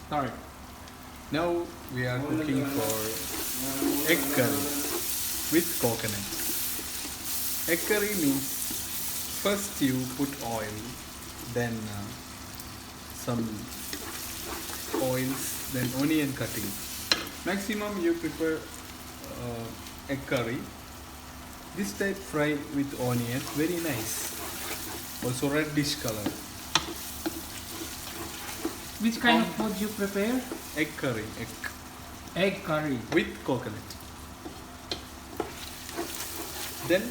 Start. Now we are cooking for egg curry with coconut. Egg curry means first you put oil, then some oils, then onion cutting. Maximum you prepare egg curry. This type fry with onion, very nice. Also reddish color. Which kind of food you prepare? Egg curry, Egg curry. with coconut. Then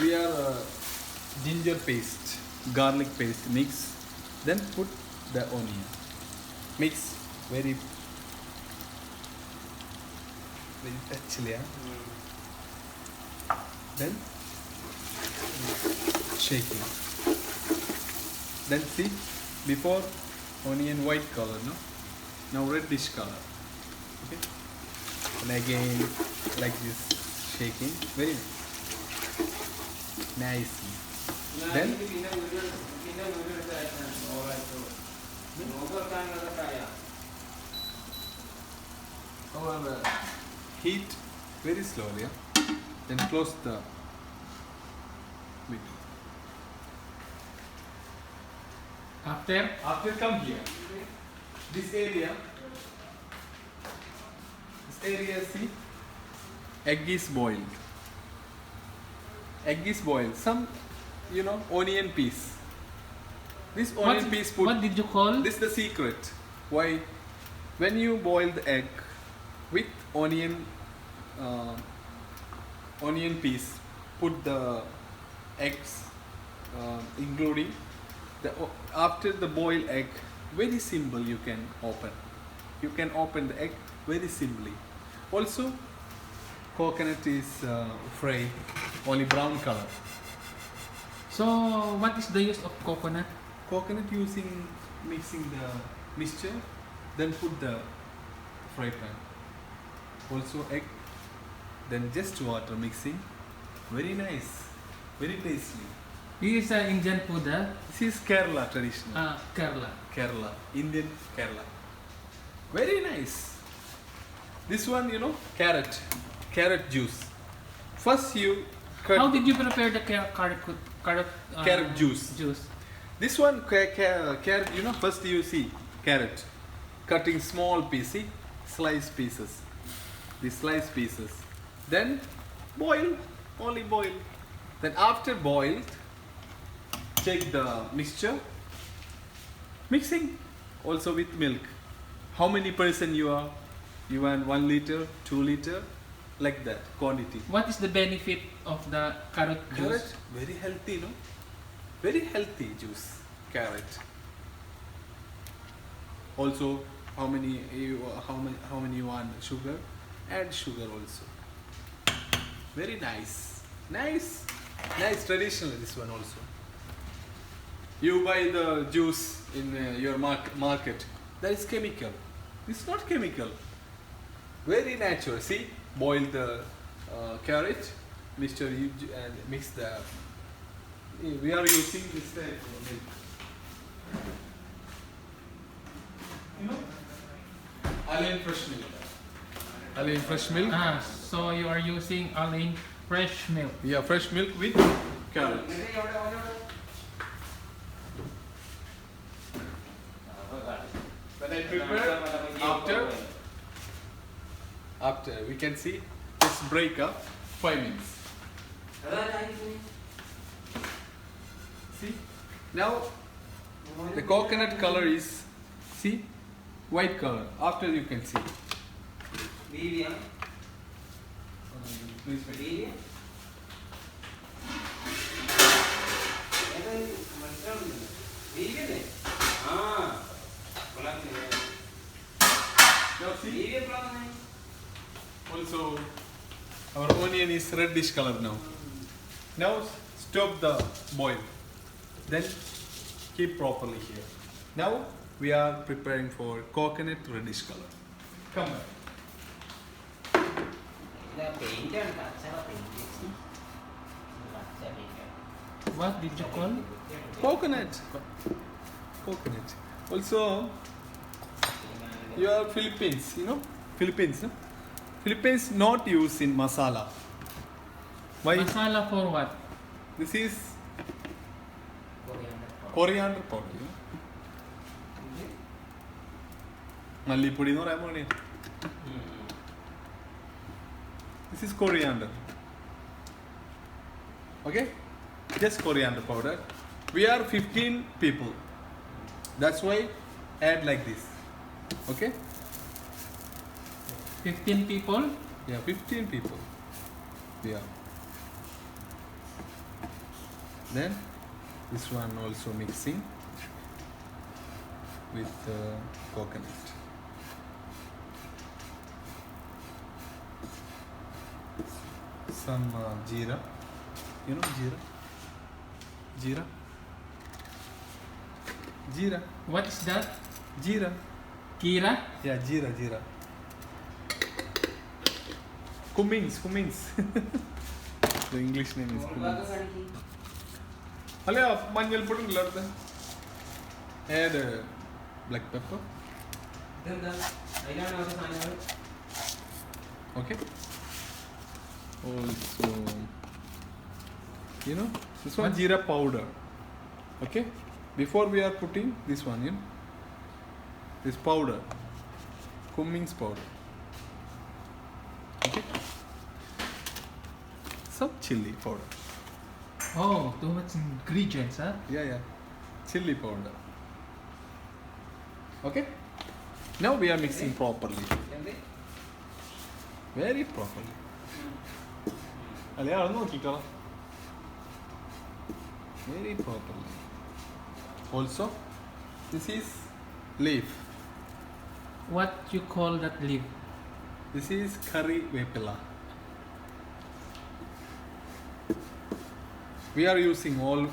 we are ginger paste, garlic paste mix. Then put the onion. Mix very touchily. Then shaking. Then see, before onion white color, no? Now reddish color. Okay. And again like this, shaking very nicely. Then heat very slowly. Then close the lid. After come here. This area, see, egg is boiled. Egg is boiled. Some, onion piece. This onion piece put. What did you call? This is the secret. Why? When you boil the egg with onion piece, put the eggs, including after the boiled egg. Very simple. You can open. You can open the egg very simply. Also, coconut is fried only brown color. So, what is the use of coconut? Coconut using mixing the mixture, then put the fry pan. Also egg, then just water mixing. Very nice, very tasty. This is Indian food, huh? This is Kerala traditional. Kerala. Indian Kerala. Very nice. This one, carrot juice. First you cut How did you prepare the carrot juice. This one carrot, first you see carrot, cutting small piece, see, slice pieces. The slice pieces. Then boil, only boil. Then after boiled, take the mixture, mixing also with milk. How many person you are? You want 1 liter, 2 liter, like that quantity. What is the benefit of the carrot juice? Carrot, very healthy, no? Very healthy juice, carrot. Also, how many you want sugar? Add sugar also. Very nice, nice traditional. This one also. You buy the juice in your market. That is chemical. It's not chemical. Very natural. See, boil the carrot, mixture, and mix the. We are using this type of milk. Alien fresh milk. Alien fresh milk. So you are using Allen fresh milk. Yeah, fresh milk with carrot. When I prepare, after we can see, just break up 5 minutes. See, now the coconut color is, see, white color. After you can see. Please wait. Now see, also our onion is reddish color now. Now stop the boil. Then keep properly here. Now we are preparing for coconut reddish color. Come back. What did you call? Coconut. Also, You are Philippines, you know? Philippines, no? Philippines not used in masala. Why? Masala for what? This is coriander powder. You know? Mallipudi no ramoni. This is coriander. Okay? Just coriander powder. We are 15 people. That's why add like this. Okay? 15 people? Yeah, 15 people. Yeah. Then this one also mixing with coconut. Some jeera. You know jeera? Jeera? Jeera. What is that? Jeera. Kira? Yeah, jeera, jeera. Cummings. The English name is cummings. Alia, manjal put in lard. Add black pepper. Okay. Also, you know, this one jeera powder. Okay. Before we are putting this one in, this powder, cummings powder. Okay. Some chili powder. Oh, too much ingredients, huh? Yeah. Chili powder. Okay. Now we are mixing properly. Very properly. Very properly. Also, this is leaf. What you call that leaf? This is curry vepila. We are using all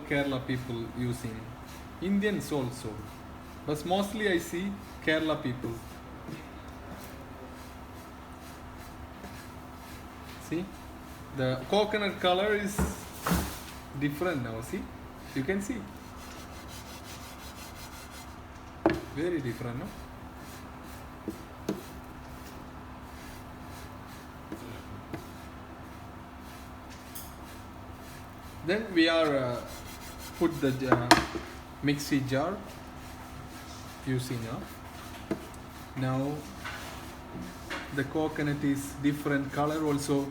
Kerala people using, Indians also, but mostly I see Kerala people. See, the coconut color is different now. See, you can see, very different, no? Then we are put the mixie jar using now the coconut is different color, also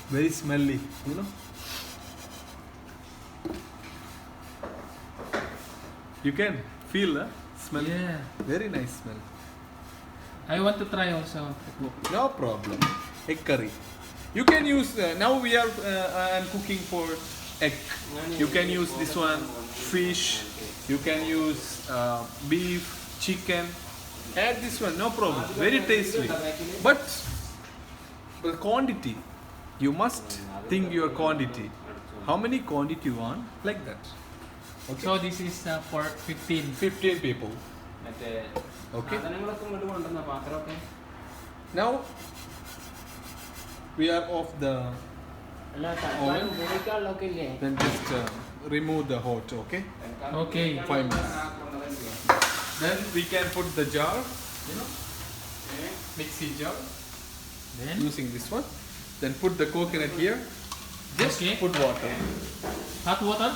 very smelly, you know. You can feel the smell. Yeah. Very nice smell. I want to try also. No problem. Egg curry. You can use now we are I'm cooking for egg. You can use this one, fish. You can use beef, chicken. Add this one, no problem. Very tasty. But the quantity, you must think your quantity. How many quantity you want? Like that. Okay. So this is for 15. 15 people. Okay. Now we are off the oven. Then just remove the hot. Okay. Okay. 5 minutes. Then we can put the jar, you know, mixie jar, Then using this one. Then put the coconut here. Just Okay. put water. hot water.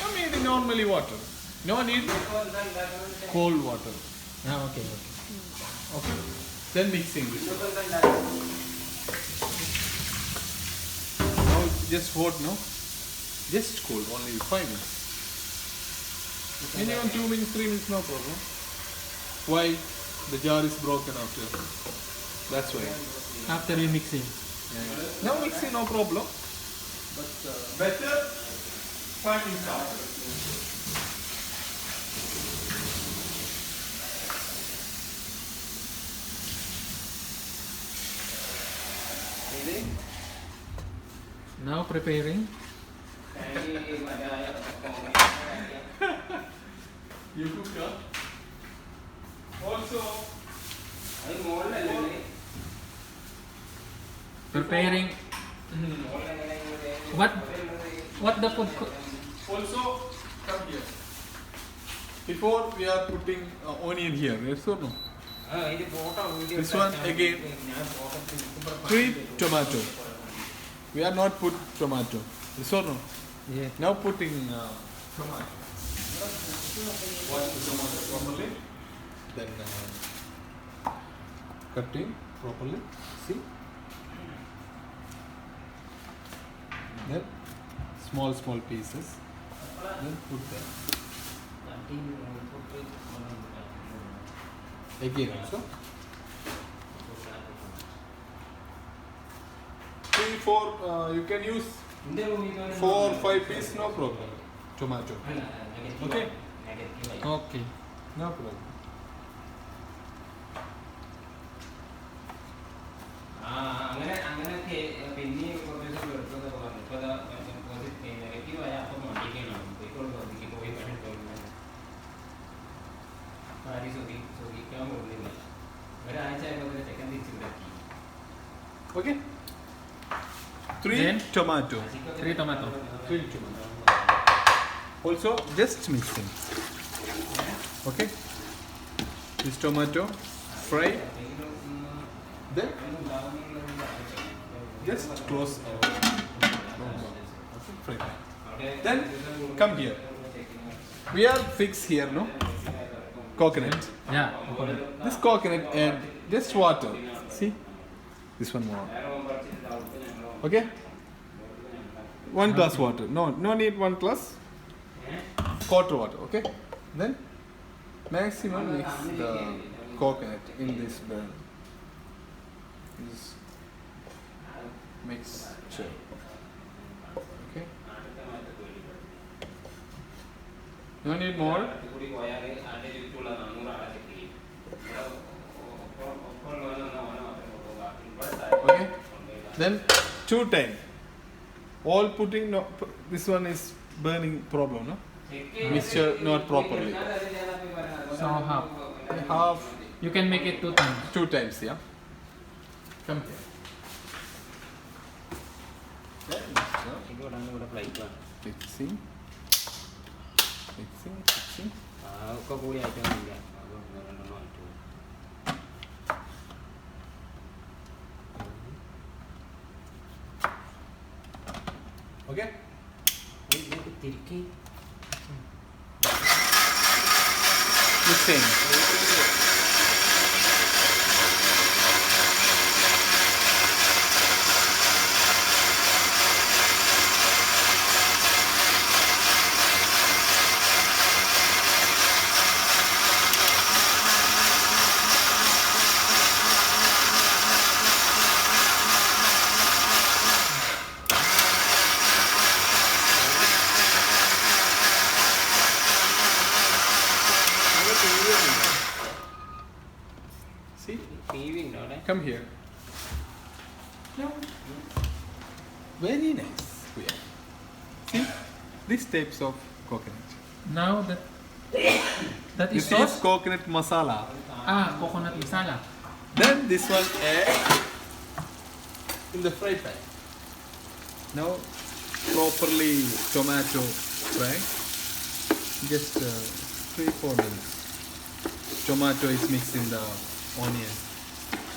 I mean normally water. No need cold water. Ah, okay. Okay. Then mixing this. Now just hot, no? Just cool. Only 5 minutes. Minimum 2 minutes, 3 minutes, no problem. Why? The jar is broken after. That's why. After you mixing. Now mixing, no problem. But better 5 minutes after. Now preparing. You cook, huh? Also, Preparing. What the food? also come here. Before we are putting onion here, yes or no? This one again, 3 tomato. We are not put tomato. This or no? Yeah. Now putting tomato. Wash the tomato properly. Then cutting properly. See? Then small pieces. Then put there. Again also. 3, 4, you can use 4, 5 pieces, no problem. Tomato. Okay? Okay. No problem. Okay? 3 Then? tomato. 3 tomato. 3 tomato. Also, just mixing. Okay? This tomato, fry. Then, just close our fry pan. Then, come here. We are fixed here, no? Coconut. Yeah. Coconut. This coconut and just water. See? This one more. Okay? 1 glass water. No need 1 glass. Quarter water. Okay? Then maximum mix the coconut in this burn. This mixture. Okay? No need more. Okay? Then 2 times. All putting, no, this one is burning problem, no? Mixture not properly. So half. Half, You can make it 2 times. 2 times, yeah? Come here. Mixing. Okay? Mixing. See? Come here. No. Very nice. See? These types of coconut. Now that is This is sauce. coconut masala. Coconut masala. Then this one add in the fry pan. Now properly tomato fry. Just 3-4 minutes. Tomato is mixed in the onion.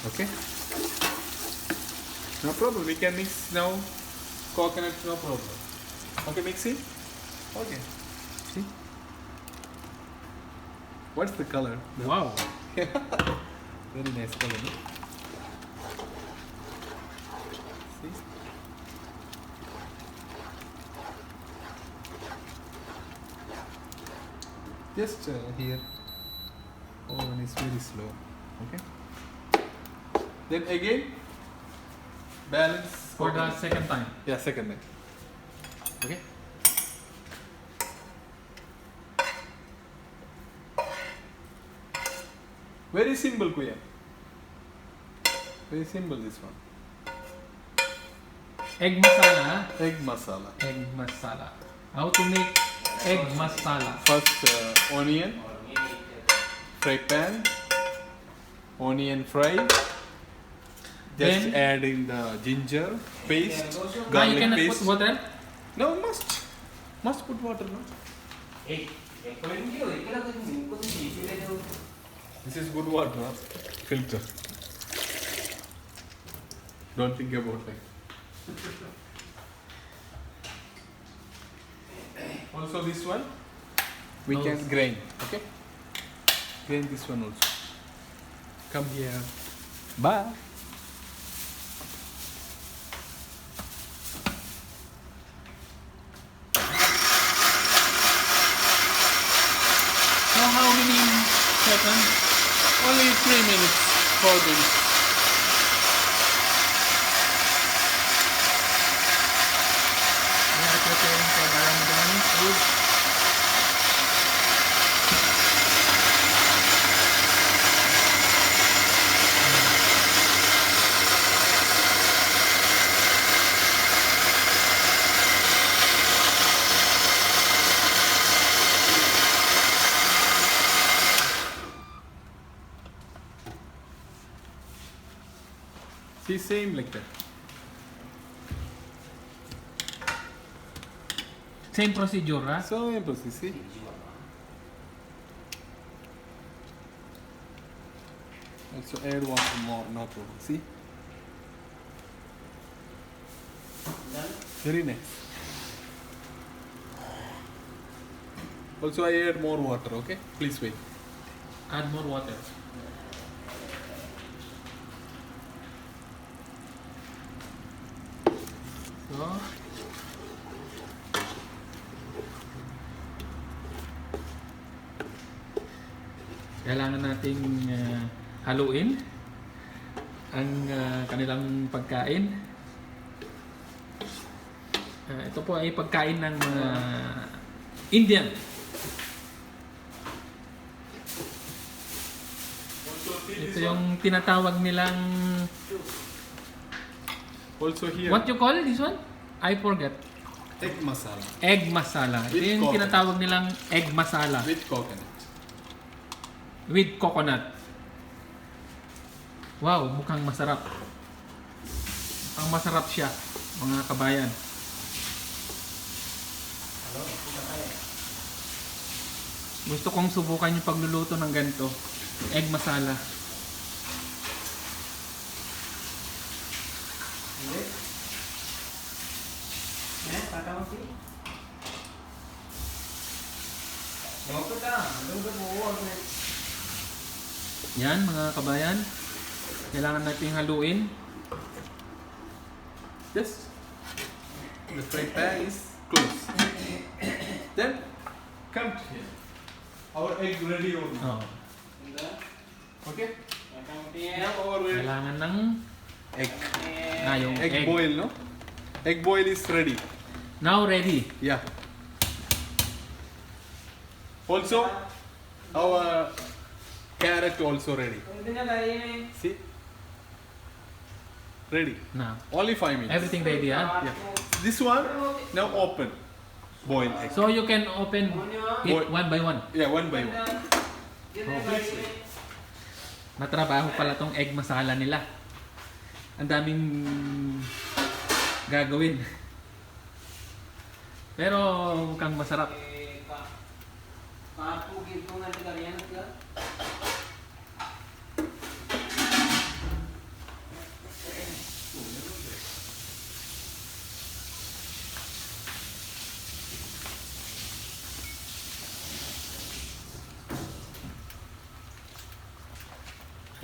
Okay? No problem. We can mix now coconut, no problem. Okay, mixing? Okay. See? What's the color? Wow. Very nice color, no? See? Just here. Oven is very slow. Okay? Then again, balance For the coconut. second time. Yeah, second time. Okay? Very simple, Kuya. Very simple, this one. Egg masala. Egg masala. Egg masala. How to make egg masala? First, onion, fry pan, onion fry. Just Then- add in the ginger paste, You garlic cannot paste. put water. No, must put water, no? This is good water. Huh? filter. Don't think about it. Also this one we can grind. Okay. Grind this one also. Come here. Bye. So how many seconds? Only 3 minutes, 4 minutes. We are preparing for the Ramadan food. See, same like that. Same procedure, ha? So simple, see. Also add water more, no problem. See? Very nice. Also I add more water, okay? Please wait. Add more water. So, kailangan nating haluin ang kanilang pagkain. Ito po ay pagkain ng mga Indian. Ito yung tinatawag nilang Also here, what you call this one? I forget. egg masala Egg masala. Ito With yung coconut. tinatawag nilang egg masala with coconut. with coconut. Wow, mukhang masarap. Mukhang masarap siya, mga kabayan. Gusto kong subukan yung pagluluto ng ganito. Egg masala. Yan mga kabayan. Kailangan nating haluin. Yes. The fry pan is closed. Then come here. Our egg ready already. Oh. Okay. Now our Kailangan ng egg. yung Egg egg. boil, no? Egg boil is ready. Now ready. Yeah. Also, our carrot also ready. See? Ready. Now, Only 5 minutes. everything ready, ha? Yeah. This one now open. Boil egg. So you can open it one by one. Yeah, one by one. Matrabaho pala tong egg masala nila. Ang daming gagawin. Pero mukhang masarap.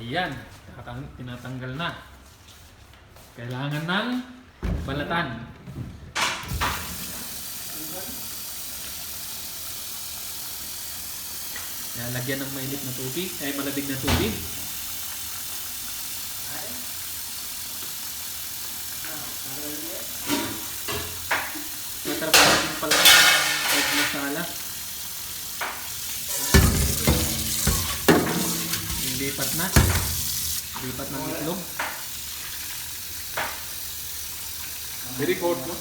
Ayan, tinatanggal na. Kailangan ng balatan. Lagyan ng mainit na tubig, ay malamig na tubig. Tatrabaho din pala ng egg masala. Lipat na. Lipat ng itlog. Very hot, no?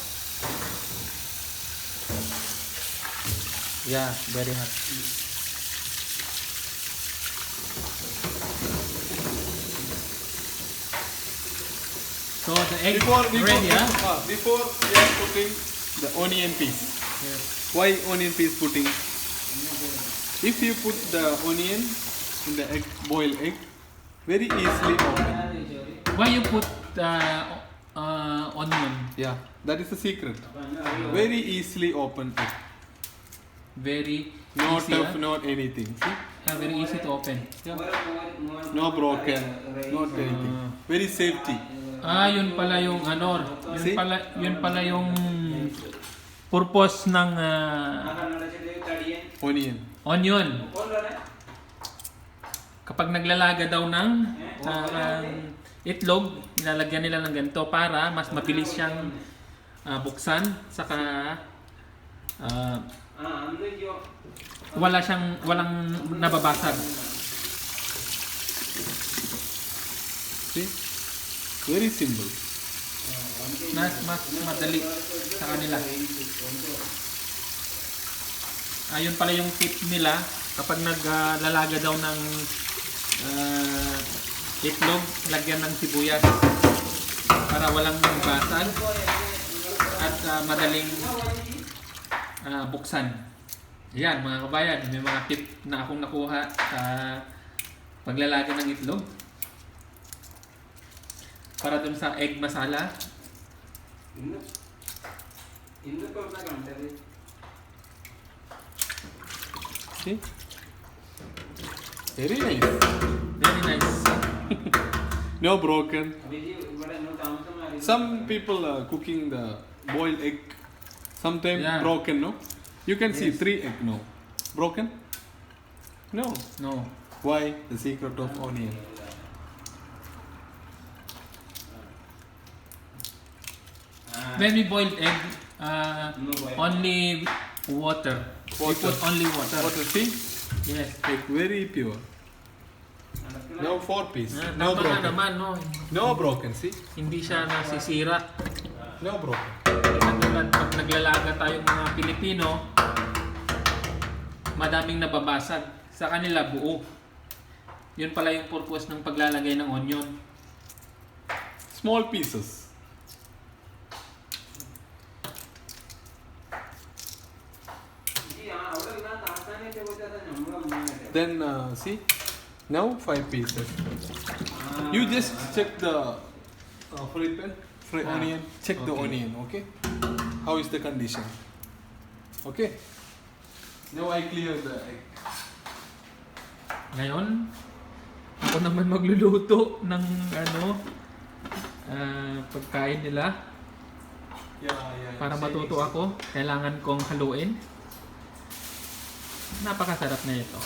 Yeah, very hot. So the egg ready, huh? Before we are putting the onion piece. Yes. Why onion piece putting? If you put the onion in the egg, boiled egg, Very easily open. Why you put onion? Yeah, that is the secret. Very easily open it. Very Not easy, tough, not anything. See? very easy to open. Yeah. No broken, not anything. Very safety. Yun pala yung ano, See? yun pala yung purpose ng Onion. onion. Kapag naglalaga daw ng itlog, nilalagyan nila ng ganito para mas mabilis siyang buksan, saka walang nababasag. See? Very simple. Mas madali sa kanila. Ayun pala yung tip nila kapag naglalaga daw ng itlog, lagyan ng sibuyas para walang basag at madaling buksan. Yan mga kabayan, may mga tip na akong nakuha sa paglalaga ng itlog para dun sa egg masala. See? Very nice. Very nice. No broken. Some people are cooking the boiled egg. Sometimes Yeah. broken, no? You can see 3 egg, no? Broken? No. No. Why? The secret of onion. When we boiled egg, only water. We Water. put only water. What you see? Yes. Like very pure. No 4 piece. Tama No nga broken. naman, no? No broken, see? Hindi siya nasisira. No broken. Katulad pag naglalaga tayong mga Pilipino, madaming nababasag. Sa kanila, buo. Yun pala yung purpose ng paglalagay ng onion. Small pieces. Then see, now 5 pieces. You just check the fried onion. Check the Okay. onion, okay? How is the condition? Okay. Now I clear the egg. Ngayon, ako naman magluluto ng pagkain nila. Yeah. Para matuto ako, kailangan kong haluin. Napakasarap na ito.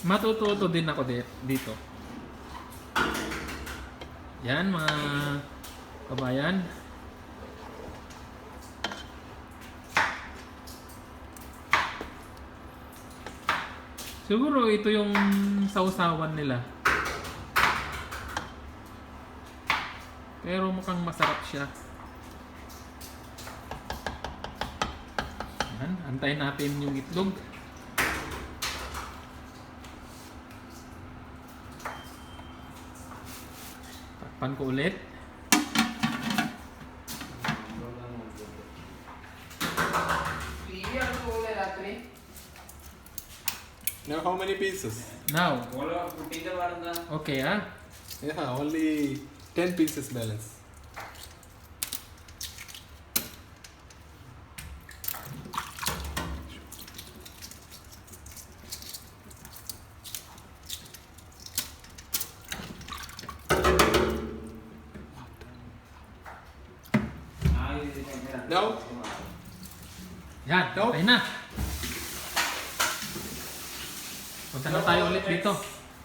Matututo din ako dito. Yan mga kabayan. Siguro ito yung sausawan nila. Pero mukhang masarap siya. Yan, antayin natin yung itlog. Takpan ko ulit. Now how many pieces? Now, okay Yeah, only 10 pieces balance. Now, Yan, No. okay na. Punta na tayo ulit dito.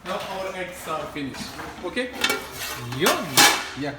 now our eggs are finished. Okay? Yun! Yeah.